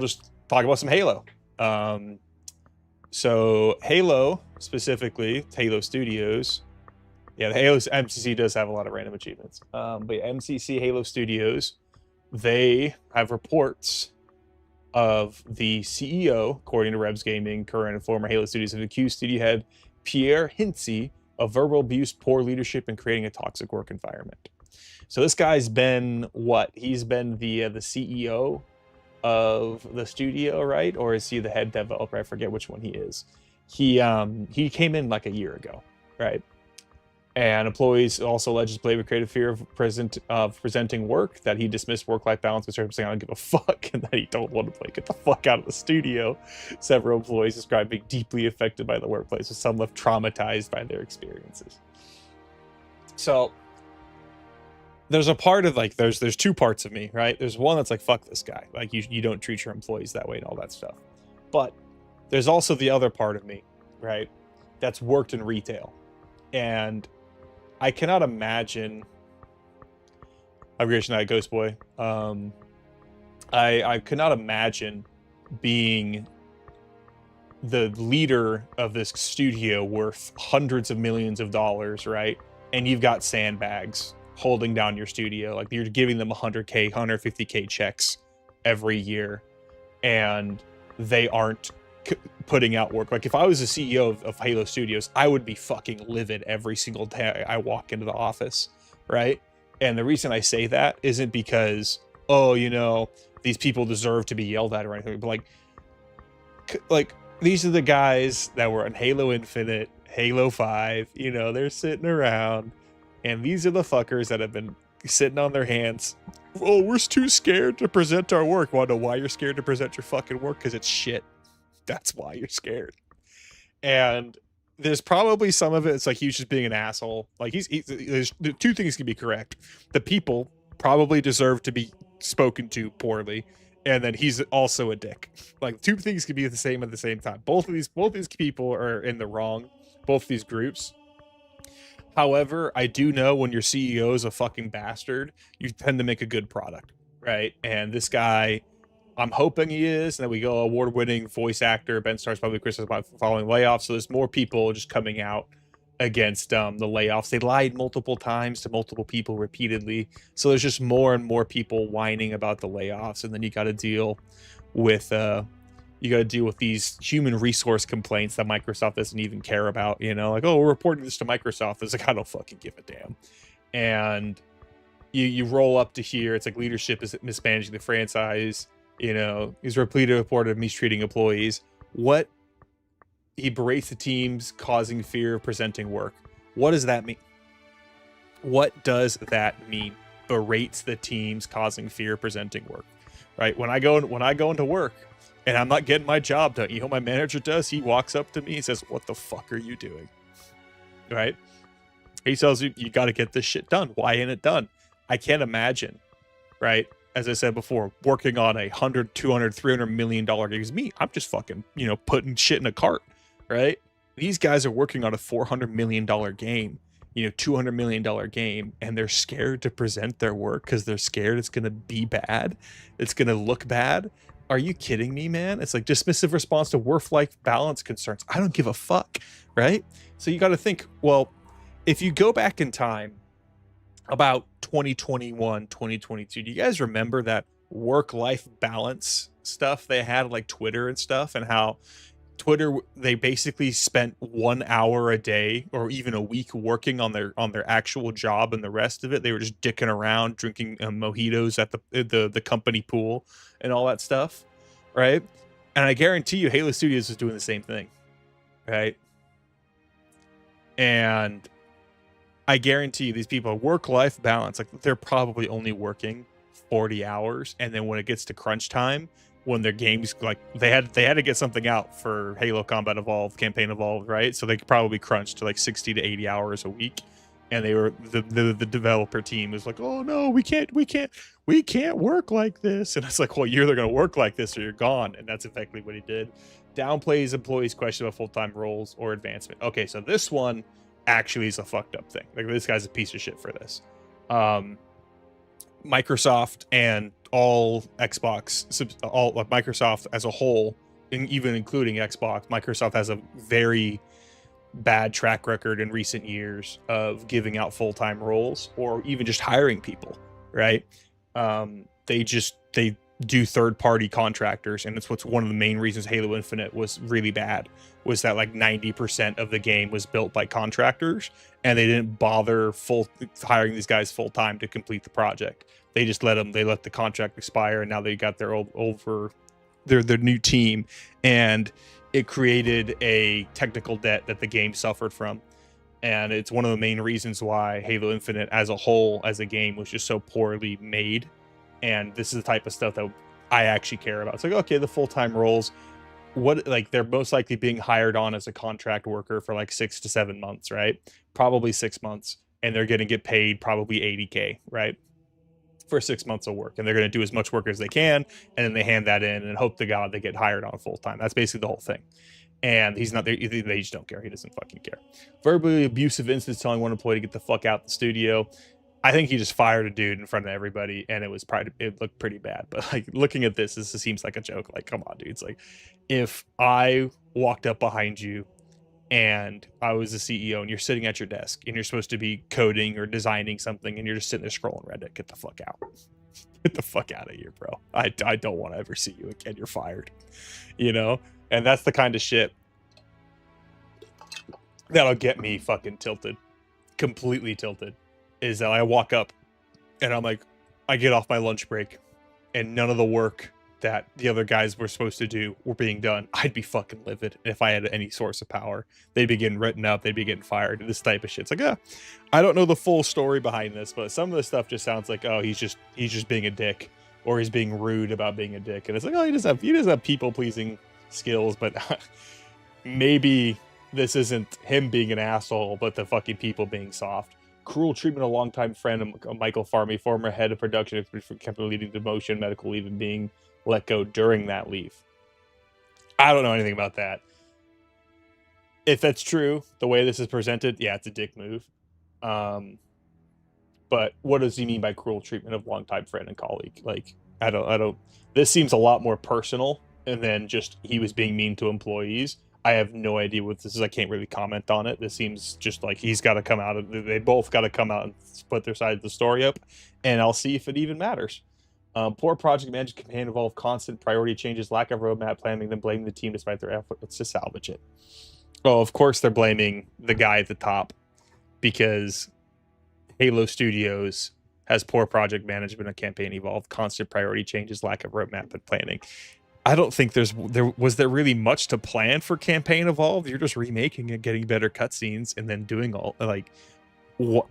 just talk about some Halo. So Halo specifically, Halo Studios. Yeah, the Halo MCC does have a lot of random achievements. But yeah, MCC Halo Studios, they have reports of the CEO, according to Rebs Gaming, current and former Halo Studios, have accused studio head Pierre Hintze of verbal abuse, poor leadership, and creating a toxic work environment. So this guy's been what? He's been the CEO of the studio, right? Or is he the head developer? I forget which one he is. He came in like a year ago, right? And employees also alleged play with creative fear of presenting work, that he dismissed work-life balance concerns, saying I don't give a fuck, and that he don't want to play. Get the fuck out of the studio. Several employees described being deeply affected by the workplace, with some left traumatized by their experiences. So there's a part of like there's two parts of me, right? There's one that's like fuck this guy, like you don't treat your employees that way and all that stuff. But there's also the other part of me, right, that's worked in retail, and I cannot imagine. Migration Night Ghost Boy. I could not imagine being the leader of this studio worth hundreds of millions of dollars, right? And you've got sandbags holding down your studio, like you're giving them 100K, 150K checks every year, and they aren't putting out work. Like if I was the CEO of Halo Studios, I would be fucking livid every single day I walk into the office, right? And the reason I say that isn't because, oh, you know, these people deserve to be yelled at or anything, but like these are the guys that were on Halo Infinite, Halo 5, you know, they're sitting around, and these are the fuckers that have been sitting on their hands. Oh, we're too scared to present our work. Want to know why you're scared to present your fucking work? Because it's shit. That's why you're scared. And there's probably some of it, it's like he's just being an asshole. Like there's two things can be correct. The people probably deserve to be spoken to poorly, and then he's also a dick. Like two things can be the same at the same time. Both of these people are in the wrong, both these groups. However, I do know when your CEO is a fucking bastard, you tend to make a good product, right? And this guy, I'm hoping he is, and then we go award-winning voice actor Ben Starr's probably criticized following layoffs. So there's more people just coming out against the layoffs. They lied multiple times to multiple people repeatedly. So there's just more and more people whining about the layoffs, and then you got to deal with these human resource complaints that Microsoft doesn't even care about. You know, like, oh, we're reporting this to Microsoft. It's like, I don't fucking give a damn. And you roll up to here. It's like leadership is mismanaging the franchise. You know, he's repeated report of mistreating employees. What? He berates the teams, causing fear of presenting work. What does that mean? What does that mean? Berates the teams, causing fear of presenting work. Right? When I go into work and I'm not getting my job done, you know what my manager does? He walks up to me and says, "What the fuck are you doing?" Right? He tells you, you got to get this shit done. Why ain't it done? I can't imagine, right? As I said before, working on a $100, $200, $300 million game is me. I'm just fucking, you know, putting shit in a cart, right? These guys are working on a $400 million game, you know, $200 million game, and they're scared to present their work because they're scared it's going to be bad. It's going to look bad. Are you kidding me, man? It's like dismissive response to work-life balance concerns. I don't give a fuck, right? So you got to think, well, if you go back in time, about 2021, 2022, do you guys remember that work-life balance stuff they had, like Twitter and stuff, and how Twitter, they basically spent 1 hour a day or even a week working on their actual job, and the rest of it they were just dicking around drinking mojitos at the company pool and all that stuff, right? And I guarantee you Halo Studios is doing the same thing, right? And I guarantee you these people, work-life balance, like they're probably only working 40 hours, and then when it gets to crunch time, when their games, like they had to get something out for Halo Combat Evolved, Campaign Evolved, right? So they could probably crunch to like 60 to 80 hours a week, and they were the developer team was like, oh no, we can't work like this, and it's like, well, you're either gonna work like this or you're gone, and that's effectively what he did. Downplays employees' question about full-time roles or advancement. Okay, so this one actually is a fucked up thing. Like this guy's a piece of shit for this. Microsoft and all Xbox, all like Microsoft as a whole, and even including Xbox, Microsoft has a very bad track record in recent years of giving out full-time roles or even just hiring people, right? They do third-party contractors, and it's what's one of the main reasons Halo Infinite was really bad, was that like 90% of the game was built by contractors, and they didn't bother hiring these guys full-time to complete the project. They just let the contract expire, and now they got their their new team, and it created a technical debt that the game suffered from. And it's one of the main reasons why Halo Infinite as a whole, as a game, was just so poorly made. And this is the type of stuff that I actually care about. It's like, okay, the full-time roles, what, like, they're most likely being hired on as a contract worker for like 6 to 7 months, right? Probably 6 months. And they're going to get paid probably $80K, right? For 6 months of work. And they're going to do as much work as they can. And then they hand that in and hope to God they get hired on full-time. That's basically the whole thing. And he's not there. They just don't care. He doesn't fucking care. Verbally abusive incidents telling one employee to get the fuck out the studio. I think he just fired a dude in front of everybody, and it looked pretty bad. But like, looking at this seems like a joke. Like, come on, dude. It's like, if I walked up behind you and I was the CEO and you're sitting at your desk and you're supposed to be coding or designing something and you're just sitting there scrolling Reddit, get the fuck out. Get the fuck out of here, bro. I don't want to ever see you again. You're fired. You know? And that's the kind of shit that'll get me fucking tilted. Completely tilted. Is that I walk up and I'm like, I get off my lunch break and none of the work that the other guys were supposed to do were being done. I'd be fucking livid if I had any source of power. They'd be getting written up. They'd be getting fired. This type of shit. It's like, I don't know the full story behind this, but some of the stuff just sounds like, oh, he's just being a dick, or he's being rude about being a dick. And it's like, oh, he doesn't have people pleasing skills, but maybe this isn't him being an asshole, but the fucking people being soft. Cruel treatment of longtime friend of Michael Farmy, former head of production, kept leading to demotion, medical leave, and being let go during that leave. I don't know anything about that. If that's true, the way this is presented, yeah, it's a dick move. But what does he mean by cruel treatment of longtime friend and colleague? Like, I don't. This seems a lot more personal, and then just he was being mean to employees. I have no idea what this is. I can't really comment on it. This seems just like he's got to come out. They both got to come out and put their side of the story up, and I'll see if it even matters. Poor project management can involve constant priority changes, lack of roadmap planning, then blaming the team despite their efforts to salvage it. Oh, of course they're blaming the guy at the top because Halo Studios has poor project management and campaign evolved, constant priority changes, lack of roadmap and planning. I don't think was there really much to plan for campaign evolved. You're just remaking it, getting better cutscenes, and then doing all like what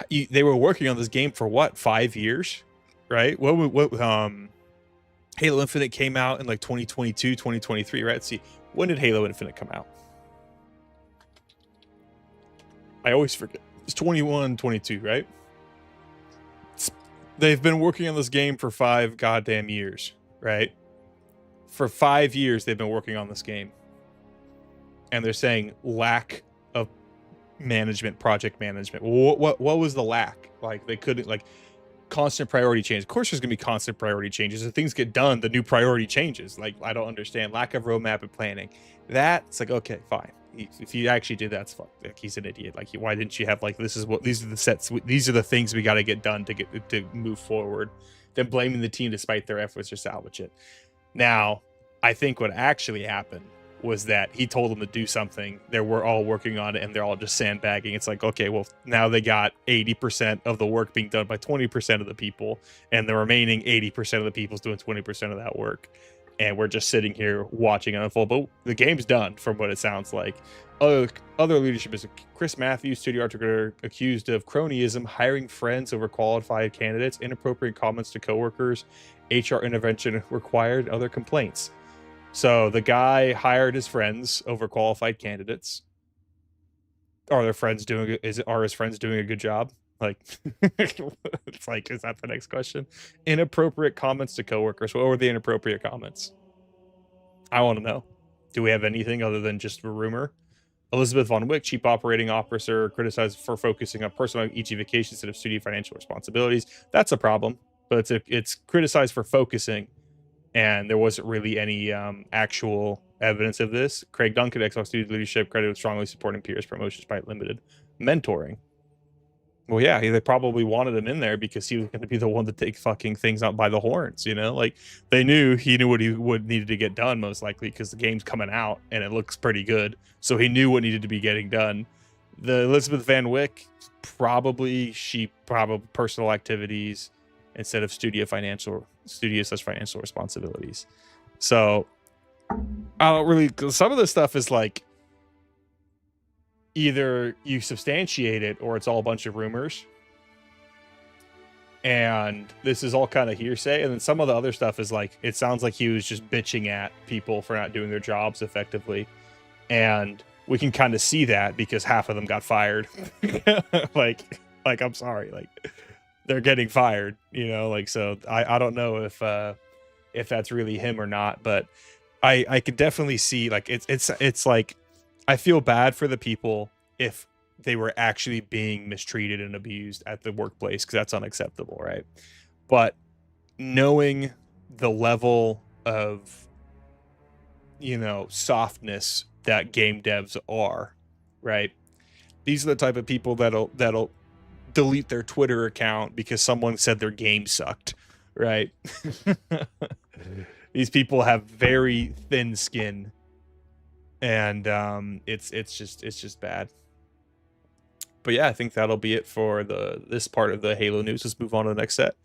they were working on this game for what 5 years, right? What Halo Infinite came out in like 2022, 2023, right? Let's see, when did Halo Infinite come out? I always forget. It's 21, 22, right? They've been working on this game for 5 goddamn years, right? For 5 years, they've been working on this game. And they're saying lack of management, project management. What was the lack? Like, they couldn't, like, constant priority change. Of course, there's going to be constant priority changes. If things get done, the new priority changes. Like, I don't understand. Lack of roadmap and planning. That's like, okay, fine. If you actually did that's fuck. Like, he's an idiot. Like, why didn't you have, like, these are the things we got to get done to move forward. Then blaming the team despite their efforts to salvage it. Now, I think what actually happened was that he told them to do something. They were all working on it, and they're all just sandbagging. It's like, okay, well, now they got 80% of the work being done by 20% of the people, and the remaining 80% of the people is doing 20% of that work. And we're just sitting here watching it unfold. But the game's done, from what it sounds like. Other leadership is Chris Matthews, studio art director, accused of cronyism, hiring friends over qualified candidates, inappropriate comments to coworkers, HR intervention required, other complaints. So the guy hired his friends over qualified candidates. Are his friends doing a good job? Like, it's like, is that the next question? Inappropriate comments to coworkers. What were the inappropriate comments? I want to know. Do we have anything other than just a rumor? Elizabeth Von Wick, chief operating officer, criticized for focusing on personal easyfication instead of studio financial responsibilities. That's a problem. but it's criticized for focusing, and there wasn't really any actual evidence of this. Craig Duncan, Xbox Studios leadership, credited with strongly supporting peers promotion despite limited mentoring. Well, yeah, they probably wanted him in there because he was going to be the one to take fucking things out by the horns, you know? Like, they knew he knew what he would needed to get done, most likely, because the game's coming out and it looks pretty good. So he knew what needed to be getting done. The Elizabeth Van Wyck, probably personal activities instead of studio slash financial responsibilities. So I don't really, some of this stuff is like, either you substantiate it or it's all a bunch of rumors. And this is all kind of hearsay. And then some of the other stuff is like, it sounds like he was just bitching at people for not doing their jobs effectively. And we can kind of see that because half of them got fired. like I'm sorry, like they're getting fired, you know, like, so I don't know if that's really him or not, but I could definitely see, like, it's like, I feel bad for the people if they were actually being mistreated and abused at the workplace, because that's unacceptable, right? But knowing the level of, you know, softness that game devs are, right? These are the type of people that'll delete their Twitter account because someone said their game sucked, right? These people have very thin skin. And it's just bad. But yeah, I think that'll be it for this part of the Halo news. Let's move on to the next set.